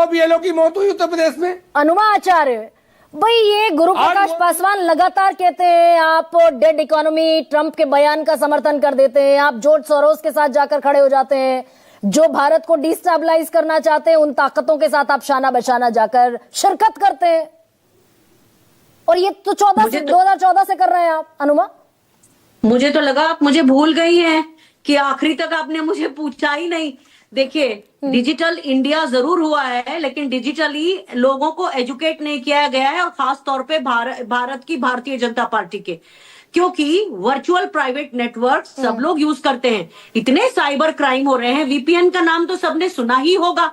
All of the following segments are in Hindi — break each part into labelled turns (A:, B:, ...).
A: 9 बीएलओ की मौत हुई उत्तर प्रदेश में।
B: अनुमा आचार्य, भाई ये गुरु प्रकाश पासवान लगातार कहते हैं आप डेड इकोनॉमी, ट्रंप के बयान का समर्थन कर देते हैं, आप जॉर्ज सोरोस के साथ जाकर खड़े हो जाते हैं, जो भारत को डिस्टेबलाइज करना चाहते हैं उन ताकतों के साथ आप शाना बशाना जाकर शिरकत करते हैं, और ये तो 2014 से कर रहे हैं आप। अनुमा,
C: मुझे तो लगा आप मुझे भूल गई हैं कि आखिरी तक आपने मुझे पूछा ही नहीं। देखिए, डिजिटल इंडिया जरूर हुआ है, लेकिन डिजिटली लोगों को एजुकेट नहीं किया गया है, और खास तौर पे भारत की भारतीय जनता पार्टी के, क्योंकि वर्चुअल प्राइवेट नेटवर्क सब लोग यूज करते हैं। इतने साइबर क्राइम हो रहे हैं, वीपीएन का नाम तो सबने सुना ही होगा।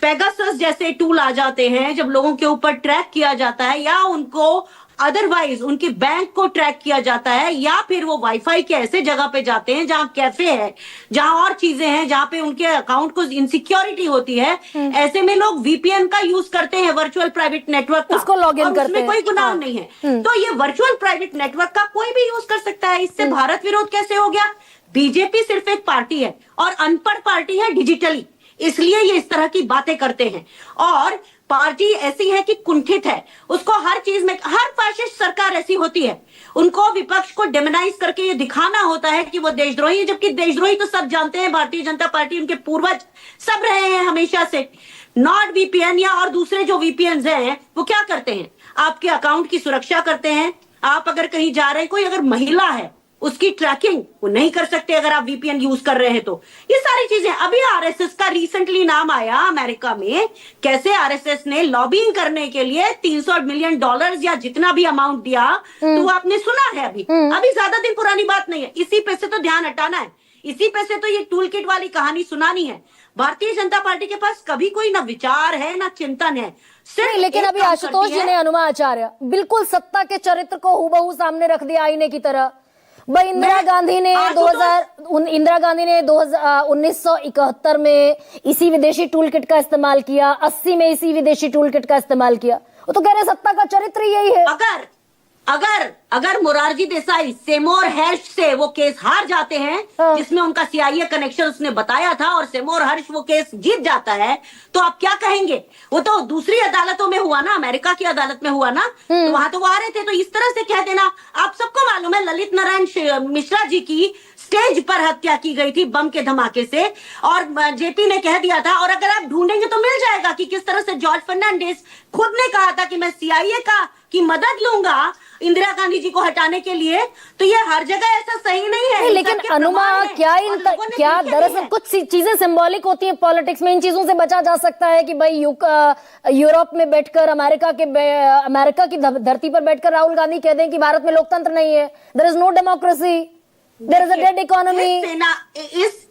C: पेगासस जैसे टूल आ जाते हैं जब लोगों के ऊपर ट्रैक किया जाता है, या उनको अदरवाइज उनके बैंक को ट्रैक किया जाता है, या फिर वो वाईफाई के ऐसे जगह पे जाते हैं जहां कैफे है, जहां और चीजें हैं, जहां पे उनके अकाउंट को इनसिक्योरिटी होती है। ऐसे में लोग वीपीएन का यूज करते हैं, वर्चुअल प्राइवेट नेटवर्क का,
B: उसको लॉग इन करते हैं,
C: कोई गुनाह नहीं है। तो ये वर्चुअल प्राइवेट नेटवर्क का कोई भी यूज कर सकता है। इससे भारत विरोध कैसे हो गया? बीजेपी सिर्फ एक पार्टी है और अनपढ़ पार्टी है डिजिटली, इसलिए ये इस तरह की बातें करते हैं। और पार्टी ऐसी है कि कुंठित है, उसको हर चीज में, हर फाशिस्ट सरकार ऐसी होती है, उनको विपक्ष को डेमोनाइज करके ये दिखाना होता है कि वो देशद्रोही है, जबकि देशद्रोही तो सब जानते हैं, भारतीय जनता पार्टी, उनके पूर्वज सब रहे हैं हमेशा से। नॉट वीपीएन या और दूसरे जो वीपीएन हैं वो क्या करते हैं? आपके अकाउंट की सुरक्षा करते हैं। आप अगर कहीं जा रहे हैं, कोई अगर महिला है उसकी ट्रैकिंग वो नहीं कर सकते अगर आप वीपीएन यूज कर रहे हैं तो। ये सारी चीजें, अभी आरएसएस का रिसेंटली नाम आया अमेरिका में, कैसे आरएसएस ने लॉबिंग करने के लिए $300 मिलियन या जितना भी अमाउंट दिया, तो वो आपने सुना है। अभी ज्यादा दिन पुरानी बात नहीं है। इसी पे से तो ध्यान हटाना है, इसी पे से तो ये टूल किट वाली कहानी सुनानी है। भारतीय जनता पार्टी के पास कभी कोई ना विचार है ना चिंतन है, सिर्फ।
B: लेकिन अभी आशुतोष जी ने, अनुमा आचार्य, बिल्कुल सत्ता के चरित्र को हूबहू सामने रख दिया आईने की तरह। भाई इंदिरा गांधी ने 1971 में इसी विदेशी टूल किट का इस्तेमाल किया, 80 में इसी विदेशी टूल किट का इस्तेमाल किया। वो तो कह रहे सत्ता का चरित्र यही है।
C: अगर मोरारजी देसाई सेमोर हर्ष से वो केस हार जाते हैं, जिसमें उनका सीआईए कनेक्शन उसने बताया था, और सेमोर हर्ष वो केस जीत जाता है, तो आप क्या कहेंगे? वो तो दूसरी अदालतों में हुआ ना, अमेरिका की अदालत में हुआ ना, तो वहां तो वो आ रहे थे। तो इस तरह से कह देना। आप सबको मालूम है ललित नारायण मिश्रा जी की स्टेज पर हत्या की गई थी बम के धमाके से, और जेपी ने कह दिया था, और अगर आप ढूंढेंगे तो मिल जाएगा कि किस तरह से जॉर्ज फर्नांडिस खुद ने कहा था कि मैं सीआईए की मदद लूंगा इंदिरा गांधी जी को हटाने के लिए। तो ये हर जगह ऐसा सही नहीं है।
B: लेकिन अनुमा, क्या दरअसल कुछ चीजें सिंबॉलिक होती हैं पॉलिटिक्स में, इन चीजों से बचा जा सकता है कि भाई यूरोप में बैठकर, अमेरिका की धरती पर बैठकर राहुल गांधी कह दें कि भारत में लोकतंत्र नहीं है, there is no democracy, there is a dead economy.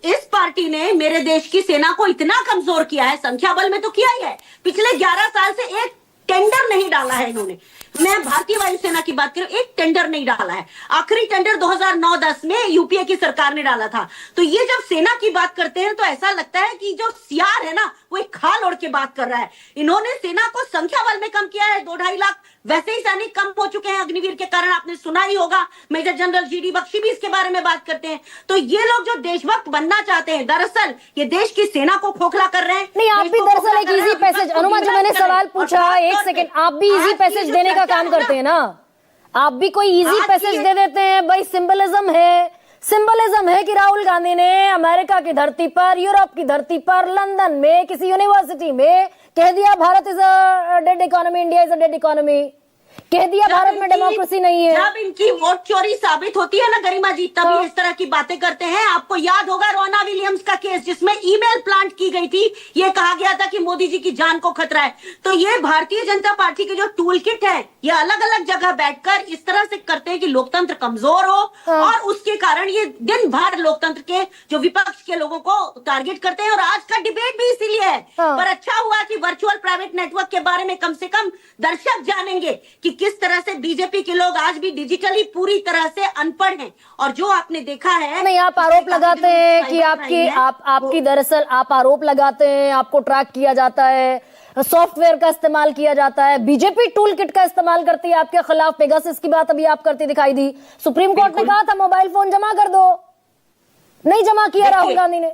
C: इस पार्टी ने मेरे देश की सेना को इतना कमजोर किया है, संख्या बल में तो किया ही है, पिछले 11 साल से एक टेंडर नहीं डाला है इन्होंने। मैं भारतीय वायुसेना की बात करूं, एक टेंडर नहीं डाला है। आखिरी टेंडर 2009-10 में यूपीए की सरकार ने डाला था। तो ये जब सेना की बात करते हैं तो ऐसा लगता है कि जो सीआर है ना, वो एक खाल ओढ़ के बात कर रहा है। इन्होंने सेना को संख्या बल में कम किया है, 2-2.5 लाख वैसे ही सैनिक कम हो चुके हैं अग्निवीर के कारण, आपने सुना ही होगा। मेजर जनरल जीडी बख्शी भी इसके बारे में बात करते हैं। तो ये लोग जो देशभक्त बनना चाहते हैं, दरअसल ये देश की सेना को खोखला कर रहे हैं।
B: नहीं, आप भी दरअसल एक इजी पैसेज, अनुमा जो मैंने सवाल पूछा, एक सेकंड, आप भी इजी पैसेज देने का काम करते हैं ना, आप भी कोई इजी पैसेज दे देते हैं। भाई सिंबलिज्म है कि राहुल गांधी ने अमेरिका की धरती पर, यूरोप की धरती पर, लंदन में किसी यूनिवर्सिटी में कह दिया Bharat is a dead economy, India is a dead economy, कह दिया भारत में डेमोक्रेसी नहीं है।
C: जब इनकी वोट चोरी साबित होती है ना गरिमा जी, तभी इस तरह की बातें करते हैं। आपको याद होगा रोना विलियम्स का केस, जिसमें ईमेल प्लांट की गई थी, ये कहा गया था कि मोदी जी की जान को खतरा है। तो ये भारतीय जनता पार्टी के जो टूल किट है, ये अलग अलग जगह बैठकर इस तरह से करते हैं कि लोकतंत्र कमजोर हो, और उसके कारण ये दिन भर लोकतंत्र के जो विपक्ष के लोगों को टारगेट करते हैं। और आज का डिबेट भी इसीलिए है। पर अच्छा हुआ कि वर्चुअल प्राइवेट नेटवर्क के बारे में कम से कम दर्शक जानेंगे कि किस तरह से बीजेपी के लोग आज भी डिजिटली पूरी तरह से अनपढ़ हैं। और जो आपने देखा है,
B: नहीं, आप आरोप लगाते हैं कि आपकी दरअसल आप आरोप लगाते हैं, आपको ट्रैक किया जाता है, सॉफ्टवेयर का इस्तेमाल किया जाता है, बीजेपी टूल किट का इस्तेमाल करती है आपके खिलाफ। पेगासस की बात अभी आप करती दिखाई दी। सुप्रीम कोर्ट ने कहा था मोबाइल फोन जमा कर दो, नहीं जमा किया राहुल गांधी ने।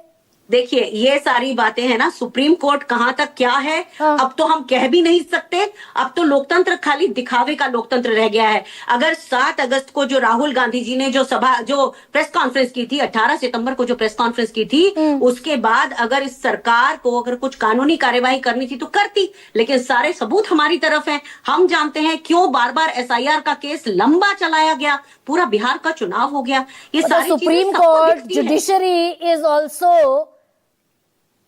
C: देखिए ये सारी बातें हैं ना, सुप्रीम कोर्ट कहां तक क्या है
B: हाँ।
C: अब तो हम कह भी नहीं सकते। अब तो लोकतंत्र खाली दिखावे का लोकतंत्र रह गया है। अगर 7 अगस्त को जो राहुल गांधी जी ने जो प्रेस कॉन्फ्रेंस की थी, 18 सितंबर को जो प्रेस कॉन्फ्रेंस की थी, उसके बाद अगर इस सरकार को अगर कुछ कानूनी कार्यवाही करनी थी तो करती, लेकिन सारे सबूत हमारी तरफ हैं। हम जानते हैं क्यों बार बार एसआईआर का केस लंबा चलाया गया, पूरा बिहार का चुनाव हो गया। ये सारी चीजें
B: सुप्रीम
C: सबको
B: कोर्ट
C: दिखती हैं।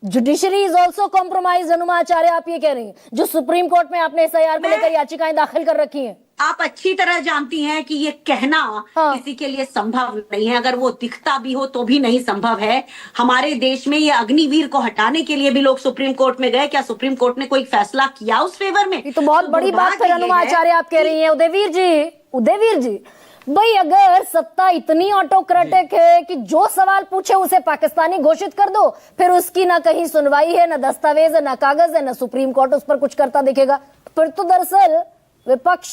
B: Judiciary is also compromise. अनुमाचार्य आप ये कह रही हैं, जो सुप्रीम कोर्ट में आपने एसआईआर को लेकर याचिकाएं दाखिल कर रखी हैं।
C: आप अच्छी तरह जानती हैं कि ये कहना
B: हाँ।
C: किसी के लिए संभव नहीं है, अगर वो दिखता भी हो तो भी नहीं संभव है। हमारे देश में ये अग्निवीर को हटाने के लिए भी लोग सुप्रीम कोर्ट में गए, क्या सुप्रीम कोर्ट ने कोई फैसला किया उस फेवर में?
B: ये तो बहुत बड़ी बात फिर
C: दुर्भाग्य ये
B: अनुमाचार्य
C: है
B: आप कह रही हैं। उदयवीर जी भाई, अगर सत्ता इतनी ऑटोक्रेटिक है कि जो सवाल पूछे उसे पाकिस्तानी घोषित कर दो, फिर उसकी ना कहीं सुनवाई है, ना दस्तावेज है, ना कागज है, ना सुप्रीम कोर्ट उस पर कुछ करता दिखेगा, फिर तो दरअसल विपक्ष